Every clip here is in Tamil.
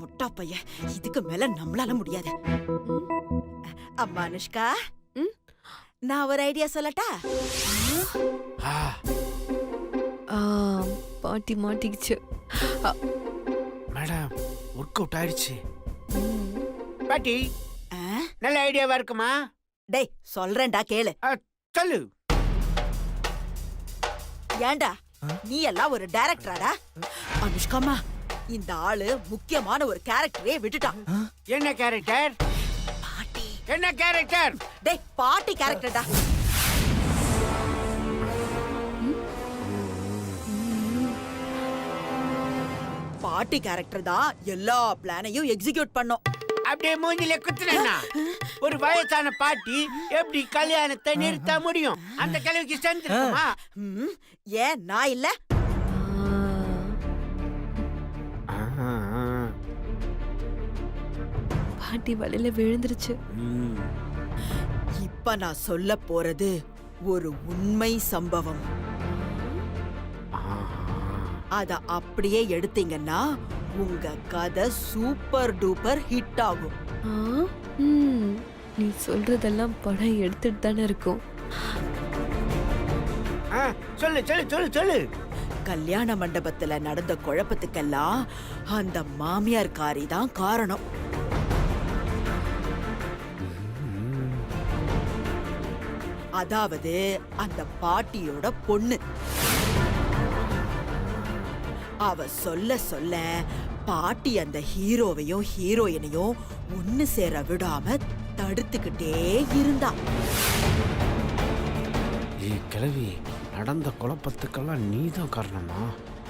முட்டா பையன் இதுக்கு மேல நம்மளால முடியாது. அம்மா அனுஷ்கா, நான் ஒரு ஐடியா சொல்லட்டா? பாட்டி மாட்டிக்கிச்சு. மேடம் ஒர்க் அவுட் ஆயிடுச்சு. பாட்டி நல்ல ஐடியாவா இருக்குமா? டேய் சொல்றேன்டா கேளு. சொல்லு. ஏண்டா நீ எல்லாம் ஒரு டைரக்டராடா? அனுஷ்காமா, இந்த ஆளு முக்கியமான ஒரு கேரக்டரே விட்டுட்டான். என்ன கேரக்டர்? பாட்டி. என்ன கேரக்டர்? டேய் பாட்டி கேரக்டர்டா. பாட்டி கேரக்டர் தான் எல்லா பிளானையும் எக்ஸிக்யூட் பண்ணோம். அப்படியே மூஞ்சில குத்துனா ஒரு வயசான பாட்டி எப்படி கல்யாணத்தை நிறுத்த முடியும்? அந்த கிழவிக்கு ஸ்ட்ரென்த் இருக்குமா? ஏன் நான் இல்ல? பாட்டி வலையில விழுந்துருச்சு. இப்ப நான் சொல்ல போறது ஒரு உண்மை சம்பவம். அத அப்படியே எடுத்தீங்கன்னா உங்க கதை சூப்பர் டூப்பர் ஹிட் ஆகும். நீ சொல்றதெல்லாம் படம் எடுத்துட்டு தானே இருக்கும். சொல்லு சொல்லு சொல்லு சொல்லு. கல்யாண மண்டபத்துல நடந்த குழப்பத்துக்கெல்லாம் அந்த மாமியார் காரி தான் காரணம். அதாவது அந்த பாட்டியோட பொண்ணு. அவ சொல்ல சொல்ல பாட்டி அந்த ஹீரோவையும் ஹீரோயினையும் ஒன்னு சேர விடாம தடுத்துக்கிட்டே இருந்தா. கிழவி, நடந்த குழப்பத்துக்கெல்லாம் நீதான் காரணமா?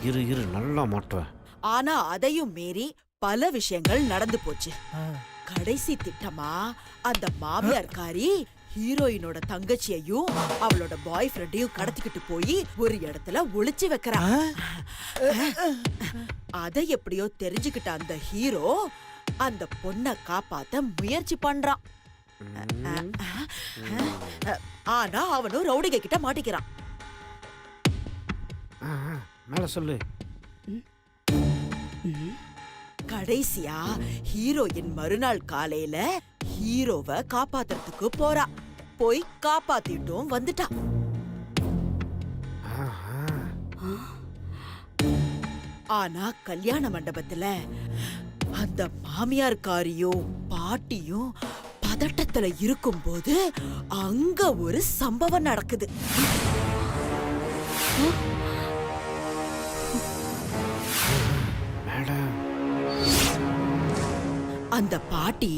இரு நல்லா மாட்டுவேன். ஆனா அதையும் மீறி பல விஷயங்கள் நடந்து போச்சு. கடைசி திட்டமா அந்த மாமியார்காரி ஹீரோயினோட தங்கச்சியையும் அவளோட பாய் ஃப்ரெண்டையும் கடத்திக்கிட்டு போய் ஒரு இடத்துல ஒளிச்சு வைக்கிறா. அதை எப்படியோ தெரிஞ்சுக்கிட்ட அந்த ஹீரோ அந்த பொண்ணை காப்பாத்த முயற்சி பண்றான். ஆனா அவனும் ரவுடிக கிட்ட மாட்டிக்கிறான். மேல சொல்லு. கடைசியா ஹீரோயின் மறுநாள் காலையில ஹீரோவை காப்பாத்துறதுக்கு போறா. போய் காப்பாத்திட்டும் வந்துட்டா. ஆனா கல்யாண மண்டபத்துல அந்த மாமியார்காரியும் பாட்டியும் பதட்டத்துல இருக்கும்போது அங்க ஒரு சம்பவம் நடக்குது. அந்த பாட்டி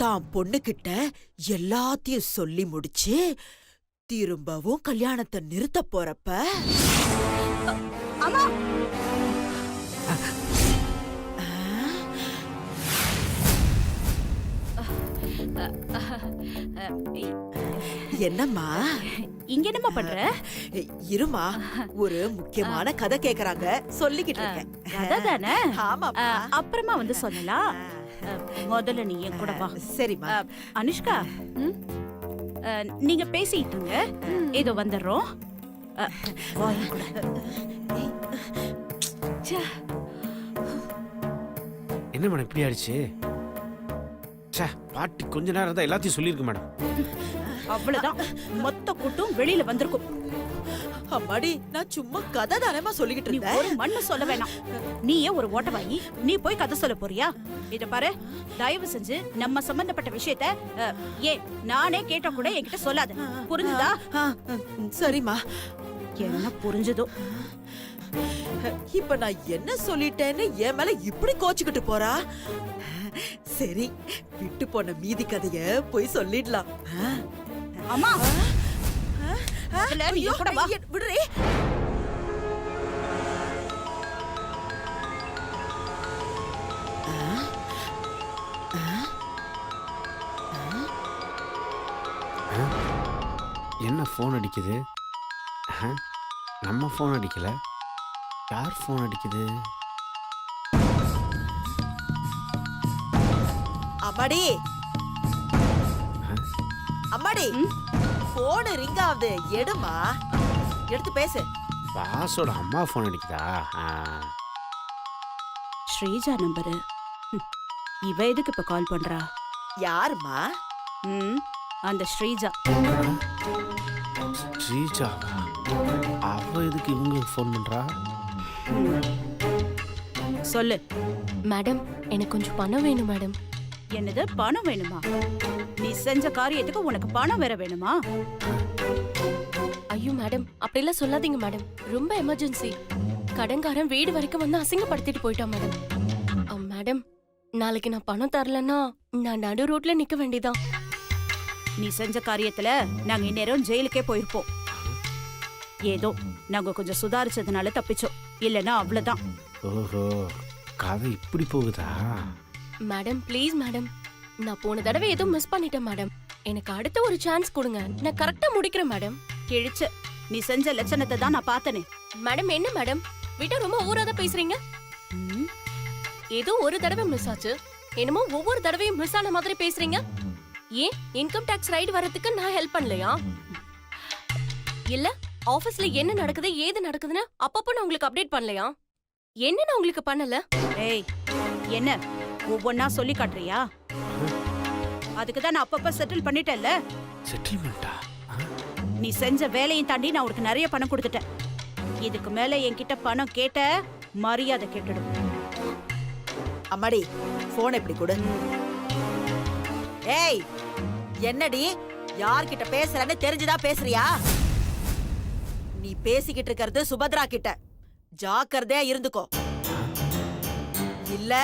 தான் பொண்ணுகிட்ட எல்லாத்தையும் சொல்லி முடிச்சு திரும்பவும் கல்யாணத்தை நிறுத்த போறப்ப என்னம்மா இங்க என்னம்மா பண்ற? இருமா, ஒரு முக்கியமான கதை கேக்குறாங்க, சொல்லிக்கிட்டு இருக்கேன். கதை தானே? ஆமா. அப்புறமா வந்து சொல்லலாம். முதல்ல நீ என் கூட வா. சரிம்மா. அனுஷ்கா, நீங்க பேசிட்டுங்க, ஏதோ வந்துடுறோம். என்ன மேடம் இப்படி ஆயிடுச்சு? பாட்டி கொஞ்ச நேரம் தான் எல்லாத்தையும் சொல்லியிருக்கு மேடம். அவ்வளவுதான், மொத்த கூட்டம் வெளியில வந்திருக்கும். அம்மாடி, நான் சும்மா கதை தானேமா சொல்லிக்கிட்டு இருந்தேன். ஒரு மண்ணு சொல்ல வேணாம். நீயே ஒரு ஓட்ட வாங்கி நீ போய் கதை சொல்ல போறியா? இத பாரு, தயவு செஞ்சு நம்ம சம்பந்தப்பட்ட விஷயத்த ஏன் நானே கேட்ட கூட என்கிட்ட சொல்லாத. புரிஞ்சுதா? சரிம்மா. என்ன புரிஞ்சதோ. இப்ப நான் என்ன சொல்லிட்டேன்னு என் மேல இப்படி கோச்சுக்கிட்டு போறா? சரி, விட்டு போன மீதி கதைய போய் சொல்லிடலாம். அம்மா, விடுறே. என்ன போன் அடிக்குது? நம்ம போன் அடிக்கல, யார் போன் அடிக்குது? அம்மாடி, அம்மாடி, போன் ரிங் ஆகுது, எடுமா, எடுத்து பேசு. பாஸோட அம்மா போன் அடிக்குதா? ஸ்ரீஜா நம்பரு. இவ எதுக்கு இப்ப கால் பண்றா? யாருமா? ம், அந்த ஸ்ரீஜா. ஸ்ரீஜா அவ எதுக்கு இவங்களுக்கு ஃபோன் பண்றா? சொல்லு. மேடம் எனக்கு கொஞ்சம் பணம் வேணும் மேடம். என்னது, பணம் வேணுமா? நீ செஞ்ச காரியத்துக்கு உனக்கு பணம் வேற வேணுமா? ஐயோ மேடம் அப்படிலாம் சொல்லாதீங்க மேடம், ரொம்ப எமர்ஜென்சி. கடன்காரன் வீடு வரைக்கும் வந்து அசிங்கப்படுத்திட்டு போயிட்டான் மேடம். மேடம் நாளைக்கு நான் பணம் தரலன்னா நான் நடு ரோட்ல நிக்க வேண்டியதான். நீ செஞ்ச காரியத்துல நாங்க இந்நேரம் ஜெயிலுக்கே போயிருப்போம். ஏதோ நாங்க கொஞ்சம் சுதாரிச்சதுனால தப்பிச்சோம், இல்லனா அவ்வளவுதான். ஓஹோ, கதை இப்படி போகுதா? மேடம் ப்ளீஸ் மேடம், நான் போன தடவை ஏதோ மிஸ் பண்ணிட்டேன் மேடம். எனக்கு அடுத்த ஒரு சான்ஸ் கொடுங்க, நான் கரெக்டா முடிக்கிறேன் மேடம். கிழிச்ச நீ செஞ்ச லட்சணத்தை தான் நான் பார்த்தனே. மேடம் என்ன மேடம் விட்டா ரொம்ப ஊராத பேசுறீங்க? ம், ஏதோ ஒரு தடவை மிஸ் ஆச்சு, என்னமோ ஒவ்வொரு தடவையும் மிஸ் ஆன மாதிரி பேசுறீங்க. ஏன் இன்கம் டாக்ஸ் ரைடு வரதுக்கு நான் ஹெல்ப் பண்ணலையா? இல்ல ஆபீஸ்ல என்ன நடக்குது ஏது நடக்குதுன்னு அப்பப்போ நான் உங்களுக்கு அப்டேட் பண்ணலையா? என்ன நான் உங்களுக்கு பண்ணல? ஏய் என்ன ஒவ்வொன்னா சொல்லி காட்டுறியா? அதுக்கு தான் நான் அப்பப்ப செட்டில் பண்ணிட்டேன்ல. செட்டில்மெண்டா? நீ செஞ்ச வேலையும் தாண்டி நான் உனக்கு நிறைய பணம் கொடுத்துட்டேன். இதுக்கு மேல என்கிட்ட பணம் கேட்ட மரியாதை கேட்டுடும். அம்மாடி, போன் எப்படி கொடு. ஏய், என்னடி யார்கிட்ட பேசுறன்னு தெரிஞ்சுதான் பேசுறியா? நீ பேசிக்கிட்டு இருக்கிறது சுபத்ரா கிட்ட. ஜாக்கிரதையா இருந்துக்கோ, இல்ல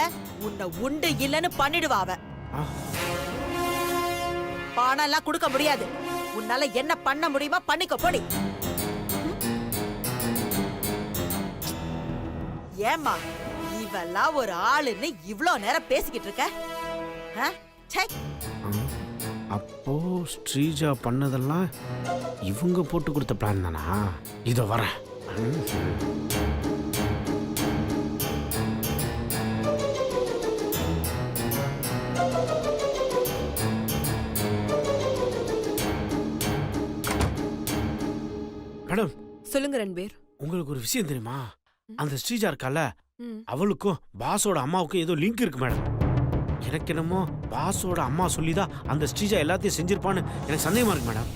உன்னை உண்டு இல்லன்னு பண்ணிடுவா அவ. பணம் எல்லாம் கொடுக்க முடியாது. உன்னால என்ன பண்ண முடியுமா பண்ணிக்கோ, போடி. ஏம்மா இவெல்லாம் ஒரு ஆளுன்னு இவ்ளோ நேரம் பேசிக்கிட்டு இருக்க? ஆ? ச்சே. அப்போ ஸ்ரீஜா பண்ணதெல்லாம் இவங்க போட்டு கொடுத்த பிளான் தானா? இதோ வரேன். மேடம் சொல்லுங்க ரன்பீர். உங்களுக்கு ஒரு விஷயம் தெரியுமா? அந்த ஸ்ரீஜா இருக்கால, ம். அவளுக்கும் பாஸோட அம்மாவுக்கும் ஏதோ லிங்க் இருக்கு மேடம். எனக்கு என்னமோ பாஸோட அம்மா சொல்லிதான் அந்த ஸ்ரீஜா எல்லாத்தையும் செஞ்சிருப்பான்னு எனக்கு சந்தேகமா இருக்கு மேடம்.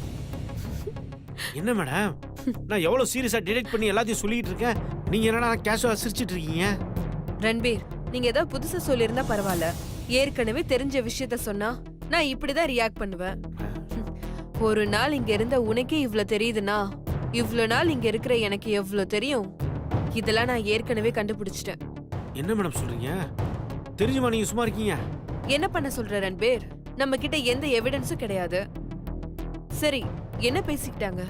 என்ன மேடம், நான் எவ்வளவு சீரியஸா டிடெக்ட் பண்ணி எல்லாத்தையும் சொல்லிட்டு இருக்கேன், நீங்க என்னடா கேஷுவலா சிரிச்சிட்டு இருக்கீங்க? ரன்பீர், நீங்க ஏதாவது புதுசா சொல்லியிருந்தா பரவாயில்ல. ஏற்கனவே தெரிஞ்ச விஷயத்த சொன்னா நான் இப்படிதான் ரியாக்ட் பண்ணுவேன். ஒரு நாள் இங்க இருந்த உனக்கே இவ்ளோ தெரியுதுன்னா இவ்ளோ நாள் இங்க இருக்கிற எனக்கு எவ்வளவு தெரியும்? இதெல்லாம் நான் ஏற்கனவே கண்டுபிடிச்சிட்டேன். என்ன மேடம் சொல்றீங்க? தெரிஞ்சுமா நீங்க சும்மா இருக்கீங்க? என்ன பண்ண சொல்ற ரன்பீர்? நம்ம கிட்ட எந்த எவிடன்ஸும் கிடையாது. சரி, என்ன பேசிக்கிட்டாங்க?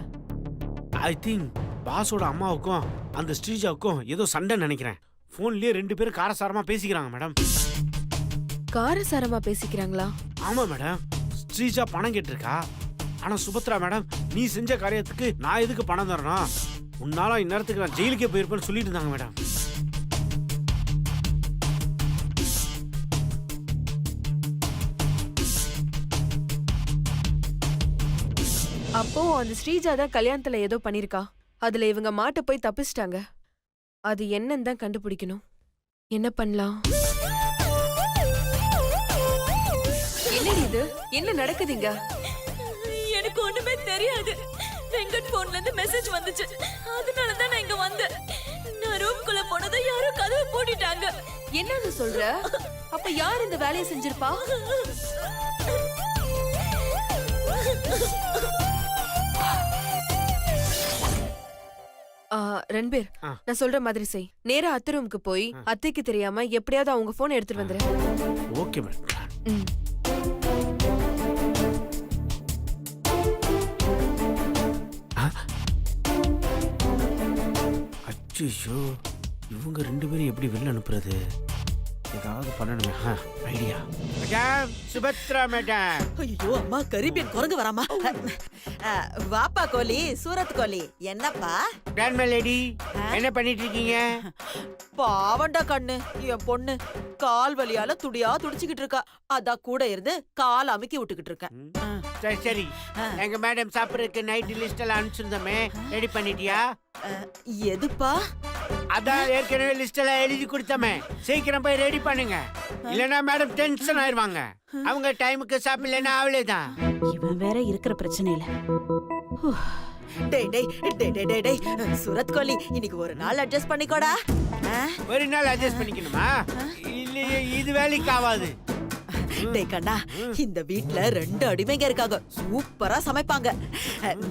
ஐ திங்க் பாஸோட அம்மாவுக்கும் அந்த ஸ்ரீஜாவுக்கும் ஏதோ சண்டை நினைக்கிறேன். போன்லயே 2 பேரும் காரசாரமா பேசிக்கிறாங்க மேடம். காரசாரமா பேசிக்கிறாங்களா? ஆமா மேடம், ஸ்ரீஜா பணம் கேட்டிருக்கா. ஆனா சுபத்ரா மேடம், நீ செஞ்ச காரியத்துக்கு நான் எதுக்கு பணம் தரணும், உன்னால இந்நேரத்துக்கு நான் ஜெயிலுக்கே போயிருப்பேன்னு சொல்லிட்டு இருந்தாங்க மேடம். அப்போ அந்த ஸ்ரீஜா தான் கல்யாணத்துல ஏதோ பண்ணிருக்கா. அதுல இவங்க மாட்ட போய் தப்பிச்சிட்டாங்க. அது என்னன்னு தான் கண்டுபிடிக்கணும். என்ன பண்ணலாம்? என்னடி இது? என்ன நடக்குதுங்க? எனக்கு ஒண்ணுமே தெரியாது. வெங்கட் போன்ல இருந்து மெசேஜ் வந்துச்சு, அதனால தான் நான் இங்க வந்தேன். நான் ரூம்குள்ள போனதை யாரோ கதவை பூட்டிட்டாங்க. என்னன்னு சொல்ற? அப்ப யார் இந்த வேலையை செஞ்சிருப்பா? ரன்பீர், நான் சொல்ற மாதிரி செய். நேரா அத்தை ரூமுக்கு போய் அத்தைக்கு தெரியாம எப்படியாவது அவங்க போன் எடுத்துட்டு வந்துரு. Okay madam. அச்சோ, இவங்க 2 பேரும் எப்படி வெளில அனுப்புறது? ஏதாவது பண்ணணுமே. ஐடியா. Madam, Subhadra madam. ஐயோ அம்மா, கரீபியன் குரங்கு வராமா? வாப்பா கோலி, சூரத் கோலி. என்னப்பா? கிராண்ட்மா லேடி, என்ன பண்ணிட்டு இருக்கீங்க? பாவண்டா கண்ணு, என் பொண்ணு கால் வலியால துடியா துடிச்சுக்கிட்டு இருக்கா. அதான் கூட இருந்து கால் அமுக்கி விட்டுக்கிட்டு இருக்கேன். சரி சரி, எங்க மேடம் சாப்பிடறதுக்கு நைட் லிஸ்ட் எல்லாம் அனுப்பிச்சிருந்தோமே, ரெடி பண்ணிட்டியா? எதுப்பா? அதான் ஏற்கனவே லிஸ்ட் எல்லாம் எழுதி கொடுத்தமே, சீக்கிரம் போய் ரெடி பண்ணுங்க. இல்லனா மேடம் டென்ஷன் ஆயிருவாங்க. அவங்க டைமுக்கு சாப்பிடலன்னா அவளேதான். இவன் வேற இருக்கிற பிரச்சனையில. டேய் டேய் டேய் டேய் டேய் டேய் சூரத் கோலி, இன்னைக்கு ஒரு நாள் அட்ஜஸ்ட் பண்ணிக்கோடா. ஒரு நாள் அட்ஜஸ்ட் பண்ணிக்கணுமா? இல்லையே, இது வேலைக்கு ஆகாது. டேய் கண்ணா, இந்த வீட்ல 2 அடிமைங்க இருக்காங்க, சூப்பரா சமைப்பாங்க.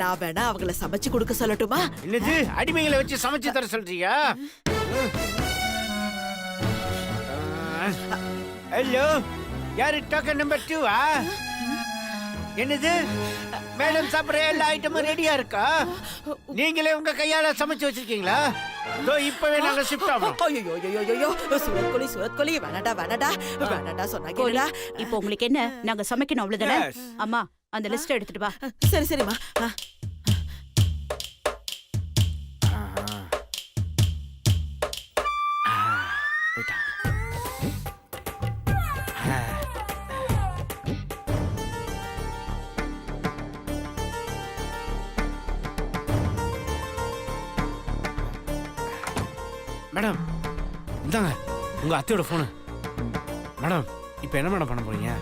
நான் வேணா அவங்கள சமைச்சு கொடுக்க சொல்லட்டுமா? என்னது, அடிமைகளை வச்சு சமைச்சு தர சொல்றியா? ஹலோ, யாரு டோக்கன் நம்பர் 2-ஆ? என்னது, மேடம் சாப்பிட்ற எல்லா ஐட்டமும் ரெடியா இருக்கா? நீங்களே உங்க கையால சமைச்சு வச்சிருக்கீங்களா? இப்பவே நாங்க ஷிஃப்ட் ஆவோம். ஐயோ சூரத் கோலி வேணாடா வேணாடா வேணாடா சொன்னாங்க. இப்போ உங்களுக்கு என்ன, நாங்க சமைக்கணும் அவ்வளவுதானே? Yes. அம்மா அந்த லிஸ்ட் எடுத்துட்டு வா. சரி சரிம்மா. மேடம் இந்தாங்க உங்க அத்தையோட போனு. மேடம் இப்ப என்ன மேடம் பண்ண போறீங்க?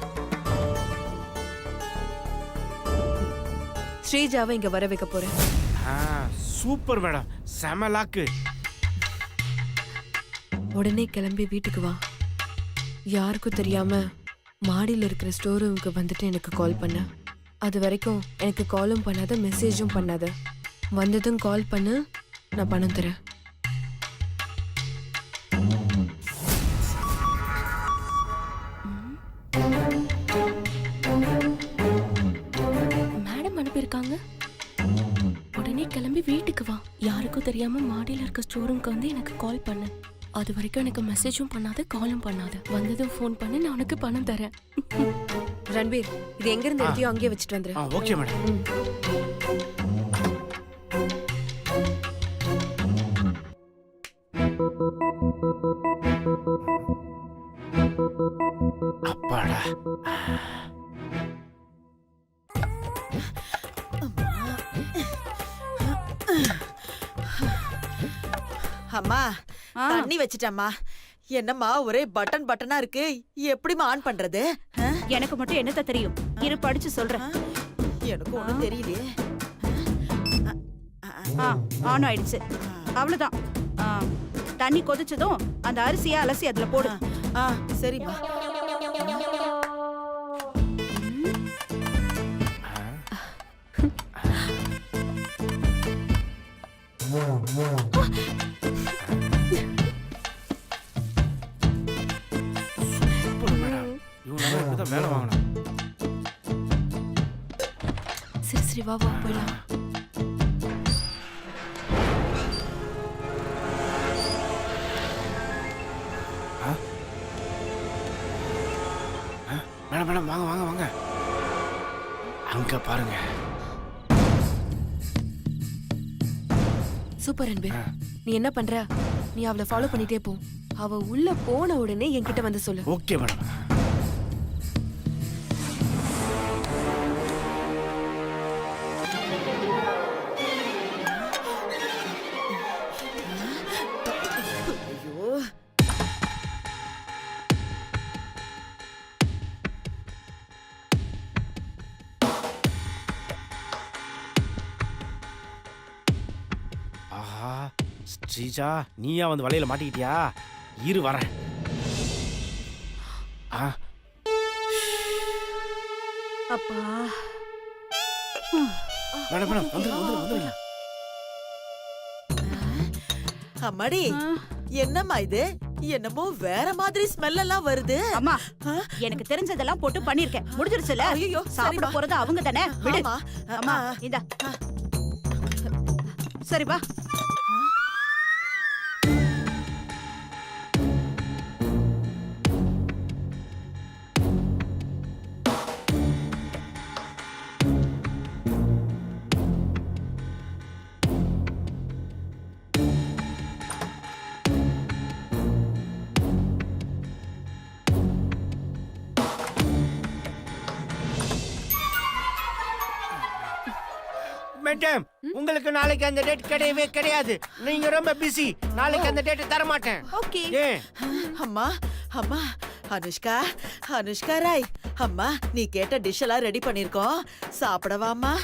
ஸ்ரீஜாவை இங்க வர வைக்க போறேன். சூப்பர் மேடம், செம லாக்கு. உடனே கிளம்பி வீட்டுக்கு வா. யாருக்கும் தெரியாம மாடியில் இருக்கிற ஸ்டோர் ரூமுக்கு வந்துட்டு எனக்கு கால் பண்ண. அது வரைக்கும் எனக்கு காலும் பண்ணாத, மெசேஜும் பண்ணாத. வந்ததும் கால் பண்ணு, நான் பணம் தரேன். மேடம் அனுப்பியிருக்காங்க. உடனே கிளம்பி வீட்டுக்கு வா. யாருக்கும் தெரியாம மாடியில இருக்க ஸ்டோர் ரூம்க்கு வந்து எனக்கு கால் பண்ணு. அது வரைக்கும் எனக்கு மெசேஜும் பண்ணாத, காலும் பண்ணாத. வந்ததும் ஃபோன் பண்ணி நான் உனக்கு பணம் தரேன். ரன்பீர், இது எங்க இருந்து எடுத்தியோ அங்கேயே வச்சுட்டு வந்துரு. Okay madam. அப்பாடா. அம்மா தண்ணி வச்சிட்டம்மா. என்னம்மா ஒரே பட்டன் பட்டனா இருக்கு, எப்படிமா ஆன் பண்றது? எனக்கு மட்டும் என்னத்த தெரியும், இரு படிச்சு சொல்றேன். எனக்கு ஒண்ணும் தெரியலையே. ஆன் ஆயிடுச்சு, அவ்வளவுதான். தண்ணி கொதிச்சதும் அந்த அரிசியை அலசி அதுல போடு. சரிம்மா. வேலை வாங்கணும். சரி சரி, வா வா போயிடலாம். மேடம் மேடம் வாங்க வாங்க வாங்க. அங்க பாருங்க. சூப்பர் ரன்பீர், நீ என்ன பண்ற? நீ அவளை ஃபாலோ பண்ணிட்டே போ. அவ உள்ள போன உடனே என்கிட்ட வந்து சொல்லு. Okay madam. ஆஹா, ஸ்ரீஜா நீயா வந்து வலையில மாட்டிக்கிட்டியா? இரு வரேன். அப்பா, மேடம் மேடம் வந்துருங்க. அம்மாடி, என்னம்மா இது? என்னமோ வேற மாதிரி ஸ்மெல் எல்லாம் வருது. அம்மா எனக்கு தெரிஞ்சதெல்லாம் போட்டு பண்ணிருக்கேன், முடிஞ்சிருச்சுல. ஐயோ, சாப்பிட போறது அவங்க தானே, விடு. ஆமா. அம்மா இந்தா, சரி வா. மேடம் உங்களுக்கு நாளைக்கு அந்த டேட் கிடையவே கிடையாது. நீங்க ரொம்ப பிஸி. நாளைக்கு அந்த டேட் தர மாட்டேன். ஓகே. ஏன்? அம்மா அம்மா அனுஷ்கா அனுஷ்கா ராய் அம்மா நீ கேட்ட டிஷ் எல்லாம் ரெடி பண்ணிருக்கோம், சாப்பிடவாம்மா?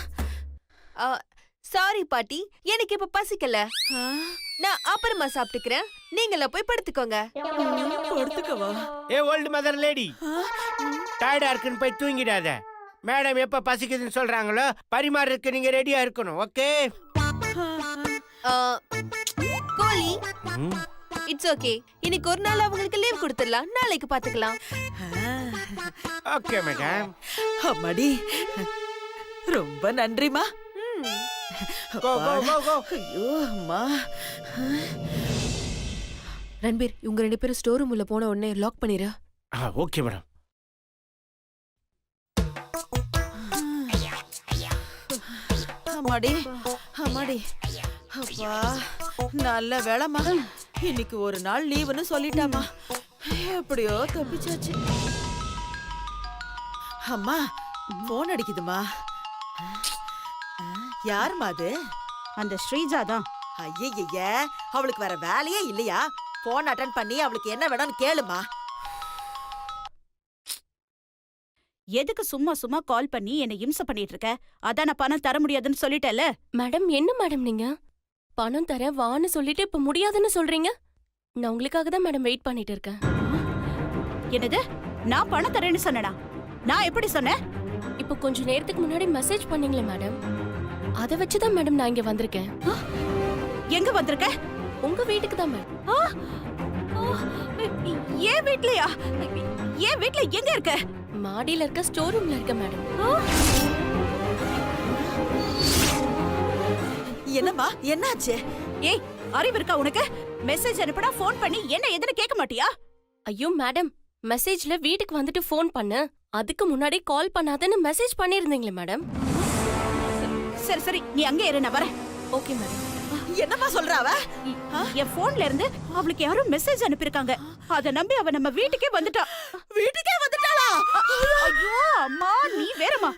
சாரி பாட்டி, எனக்கு இப்ப பசிக்கல. நான் அப்புறமா சாப்பிட்டுக்கிறேன். நீங்கள போய் படுத்துக்கோங்க. படுத்துக்கவா? ஏ ஓல்டு மதர் லேடி, டயர்டா இருக்குன்னு போய் தூங்கிடாத. மேடம் எப்ப பசிக்குதுன்னு சொல்றாங்களோ பரிமாறதுக்கு நீங்க ரெடியா இருக்கணும். ஓகே? Kohli, it's okay. இன்னைக்கு ஒரு நாள் அவங்களுக்கு லீவ் கொடுத்துடலாம். நாளைக்கு பாத்துக்கலாம். Okay madam. அம்மாடி ரொம்ப நன்றிமா. கோ கோ கோ கோ. ஐயோ அம்மா. ரன்பீர், இவங்க 2 பேரும் ஸ்டோர் ரூம்ல போன உடனே லாக் பண்ணிரு. Okay madam. அம்மாடி அம்மாடி அப்பா நல்ல வேலைம்மா. இன்னைக்கு ஒரு நாள் லீவுன்னு சொல்லிட்டாமா. எப்படியோ தப்பிச்சாச்சு. அம்மா போன் அடிக்குதுமா. யாரும்மா அது? அந்த ஸ்ரீஜா தான். ஐயய்ய, அவளுக்கு வேற வேலையே இல்லையா? போன் அட்டெண்ட் பண்ணி அவளுக்கு என்ன வேணும்னு கேளுமா. எதுக்கு சும்மா சும்மா கால் பண்ணி என்னை இம்சை பண்ணிட்டு இருக்க? அதான் நான் பணம் தர முடியாதுன்னு சொல்லிட்டேல. மேடம் என்ன மேடம் நீங்க பணம் தர வான்னு சொல்லிட்டு இப்ப முடியாதுன்னு சொல்றீங்க? நான் உங்களுக்காக தான் மேடம் வெயிட் பண்ணிட்டு இருக்கேன். என்னது? நான் பணம் தரேன்னு சொன்னேனா? நான் எப்படி சொன்னேன்? இப்ப கொஞ்ச நேரத்துக்கு முன்னாடி மெசேஜ் பண்ணீங்களே மேடம், அத வச்சுதான் மேடம் நான் இங்க வந்திருக்கேன். எங்க வந்திருக்க? உங்க வீட்டுக்கு தான் மேடம். ஏன் வீட்லயா? ஏன் வீட்ல எங்க இருக்க? மாடியில இருக்க ஸ்டோர் ரூம்ல இருக்க மேடம். என்னம்மா என்னாச்சு? ஏய், அறிவு இருக்கா உனக்கு? மெசேஜ் அனுப்புனா ஃபோன் பண்ணி என்ன எதுன்னு கேட்க மாட்டியா? ஐயோ மேடம், மெசேஜ்ல வீட்டுக்கு வந்துட்டு ஃபோன் பண்ணு, அதுக்கு முன்னாடி கால் பண்ணாதன்னு மெசேஜ் பண்ணிருந்தீங்களே மேடம். சரி சரி, நீ அங்கே இரு, நான் வரேன். Okay madam. என்னம்மா சொல்றா அவ? என் போன்ல இருந்து அவளுக்கு யாரோ மெசேஜ் அனுப்பிருக்காங்க. அத நம்பி அவ நம்ம வீட்டுக்கே வந்துட்டா. வீட்டுக்கே வந்துட்டாளா? ஐயோ அம்மா, நீ வேறமா.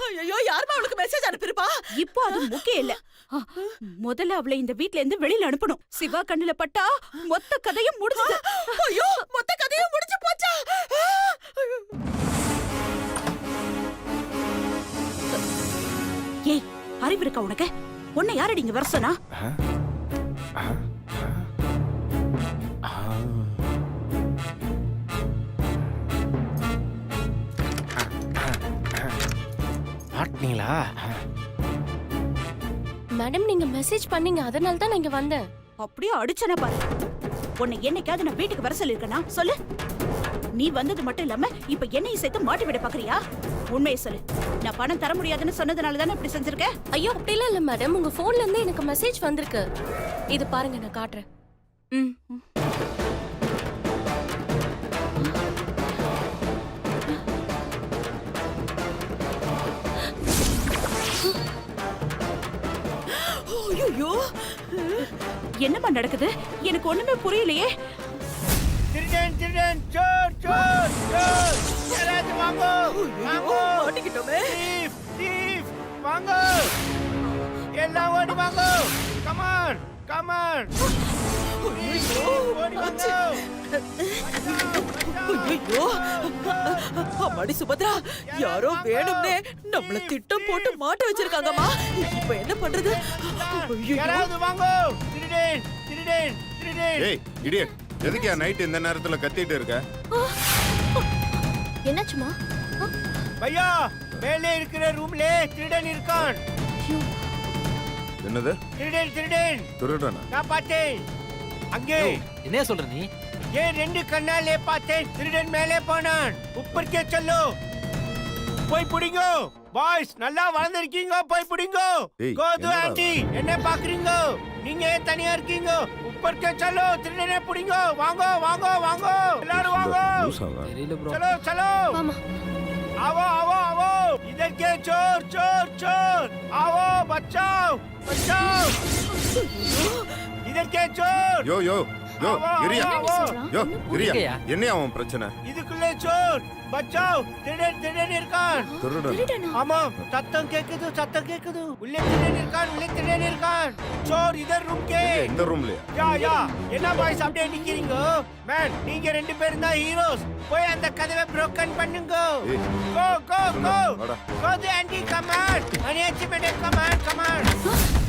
ஐயோ, யாரும்மா அவளுக்கு மெசேஜ் அனுப்பிருப்பா? இப்போ அது முக்கியம் இல்ல. முதல்ல அவளை இந்த வீட்ல இருந்து வெளியில அனுப்பணும். சிவா கண்ணுல பட்டா மொத்த கதையும் முடிஞ்சது. ஐயோ, மொத்த கதையும் முடிஞ்சு போச்சா? ஏய், அறிவு இருக்கா உனக்கு? உன்னை யாரடி இங்க வர சொன்னா? மாட்டினீங்களா? மேடம் நீங்க மெசேஜ் பண்ணீங்க, அதனால தான் நான் இங்க வந்தேன். அப்படியே அடிச்சனா பாரு. உன்னை என்னைக்காவது நான் வீட்டுக்கு வர சொல்லிருக்கனா? சொல்லு. நீ வந்தது மட்டும் இல்லாம இப்ப என்னையும் சேர்த்து மாட்டி விட பாக்குறியா? உண்மையை சொல்லு. நான் பணம் தர முடியாதுன்னு சொன்னதுனால தானே இப்படி செஞ்சிருக்க? ஐயோ அப்படிலாம் இல்ல மேடம், உங்க போன்ல இருந்து எனக்கு மெசேஜ் வந்திருக்கு. இது பாருங்க, நான் காட்டுறேன். ஐயோ, என்னம்மா நடக்குது? எனக்கு ஒண்ணுமே புரியலையே. திருடன் திருடன், சோர் சோர் சோர், யாராவது வாங்க வாங்க. மாட்டிக்கிட்டோமே. Thief, thief, வாங்க எல்லாம் ஓடி வாங்க. Come on, come on. ஓடி வாங்க. ஐயோ, அம்மாடி சுபத்ரா, யாரோ வேணும்னே நம்மள திட்டம் போட்டு மாட்ட வச்சிருக்காங்கம்மா. இப்ப என்ன பண்றது? ஐயோ, யாராவது வாங்க. திருடன் திருடன் திருடன். ஏய் இடியட், எதுக்கு நைட் இந்த நேரத்துல கத்திட்டு இருக்க? என்னாச்சுமா? பையா, மேலே இருக்கிற ரூம்ல திருடன் இருக்கான். என்னது? திருடன் திருடன். திருடனா? நான் பார்த்தேன். அங்கே என்ன சொல்ற நீ? ஏன் 2 கண்ணாலே பார்த்தேன். திருடன் மேலே போனான். ऊपर के चलो. போய் புடிங்க. பாய்ஸ் நல்லா வளர்ந்திருக்கீங்க, போய் புடிங்க. ஏய், கோது என்னடா ஆண்டி, என்ன பாக்குறீங்க? நீங்க ஏன் தனியா இருக்கீங்க? ऊपर के चलो, திருடனை புடிங்க. வாங்க வாங்க வாங்க, எல்லாரும் வாங்க. லூசாவா? தெரியல ப்ரோ. चलो चलो. ஆமா. आओ आओ आओ, इधर के चोर चोर चोर, आओ बचाओ बचाओ. इधर के चोर. யோ யோ, யோ இரியா என்ன சொல்றான்? யோ ஒண்ணும் இரியா என்னையா அவன் பிரச்சனை இதுக்குள்ளே சோர் பச்சாவ் திருடன் இருக்கான் திருடன் திருடனா? ஆமா சத்தம் கேக்குது உள்ளே திருடன் இருக்கான் சோர் இதர் ரூம் கே இந்த ரூம்லயா யா என்ன பாய்ஸ் அப்படியே நிக்கிறீங்க மேன் நீங்க ரெண்டு பேரும் தான் ஹீரோஸ் போய் அந்த கதவை broken பண்ணுங்க ஏய். கோ வாடா. கோ தி ஆன்டி கமாண்ட் அனியாச்சி மேடம் கமாண்ட்